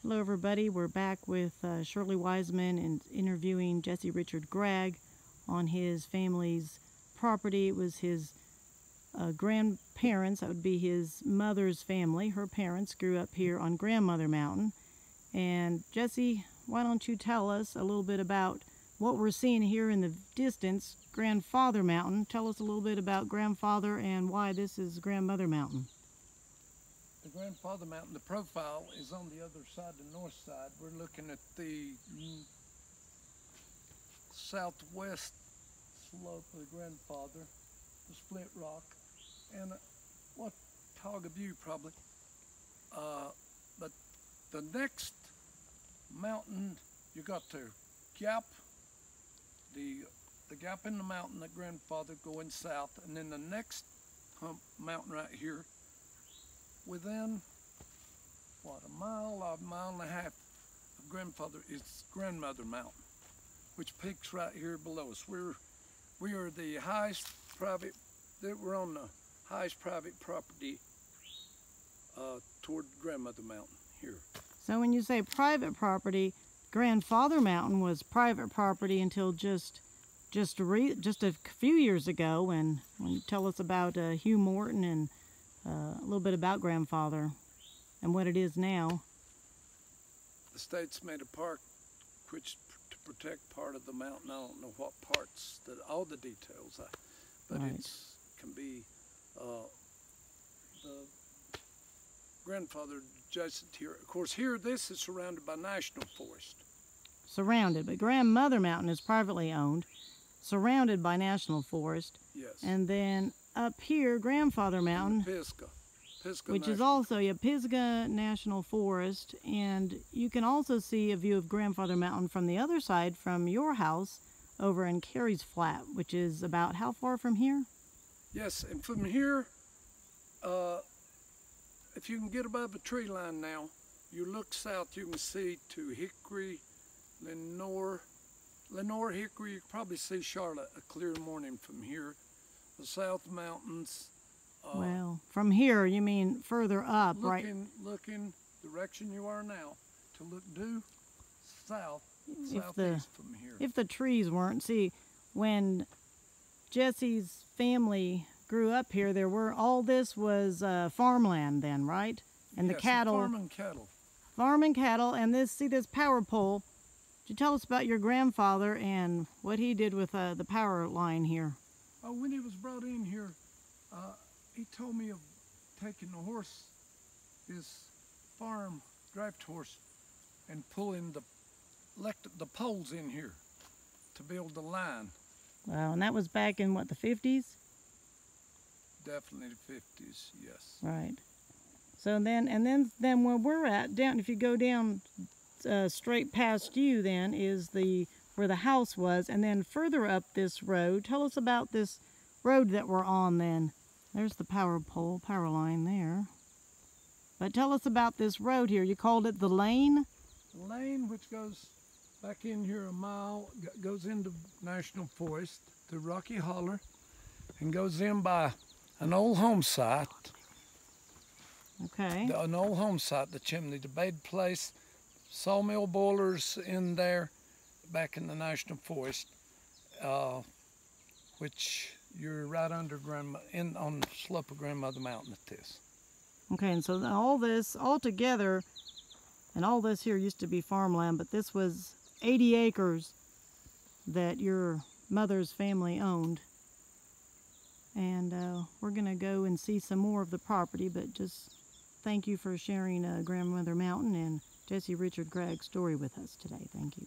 Hello everybody, we're back with Shirley Wiseman and interviewing Jesse Richard Gragg on his family's property. It was his grandparents, that would be his mother's family. Her parents grew up here on Grandmother Mountain. And Jesse, why don't you tell us a little bit about what we're seeing here in the distance, Grandfather Mountain. Tell us a little bit about Grandfather and why this is Grandmother Mountain. The Grandfather Mountain, the profile is on the other side, the north side. We're looking at the southwest slope of the Grandfather, the split rock, and what Togga view probably. But the next mountain, you got the gap, the gap in the mountain that Grandfather going south, and then the next mountain right here, within, what, a mile and a half of Grandfather is Grandmother Mountain, which peaks right here below us. We are the highest private, we're on the highest private property toward Grandmother Mountain here. So when you say private property, Grandfather Mountain was private property until just a few years ago when you tell us about Hugh Morton and a little bit about Grandfather and what it is now. The state's made a park which to protect part of the mountain. I don't know what parts, all the details, but right. It can be the Grandfather adjacent here. Of course, here this is surrounded by national forest. Surrounded, but Grandmother Mountain is privately owned, surrounded by national forest. Yes. And then up here, Grandfather Mountain, Pisgah which National is also a Pisgah National Forest, and you can also see a view of Grandfather Mountain from the other side from your house over in Carey's Flat, which is about how far from here? Yes, and from here, if you can get above the tree line now, you look south, you can see to Hickory, Lenore, Hickory. You can probably see Charlotte a clear morning from here. The South Mountains. Well, from here, you mean further up, right? Looking direction you are now, to look due south, southeast from here. If the trees weren't, see, when Jesse's family grew up here, all this was farmland then, right? And yes, the cattle. Farm and cattle. Farm and cattle, and this power pole. Could you tell us about your grandfather and what he did with the power line here? Oh, when he was brought in here, he told me of taking the horse, his farm draft horse, and pulling the poles in here to build the line. Wow, and that was back in what, the 50s? Definitely the 50s, yes. Right. So then where we're at, down, if you go down straight past you, then is where the house was, and then further up this road. Tell us about this road that we're on then. There's the power line there. But tell us about this road here. You called it the lane? The lane, which goes back in here a mile, goes into National Forest to Rocky Holler, and goes in by an old home site. Okay. An old home site, the chimney, the bed place, sawmill boilers in there, back in the National Forest, which you're right under on the slope of Grandmother Mountain at this. Okay, and so all this all together, and all this here used to be farmland, but this was 80 acres that your mother's family owned. And we're going to go and see some more of the property, but just thank you for sharing Grandmother Mountain and Jesse Richard Gragg's story with us today. Thank you.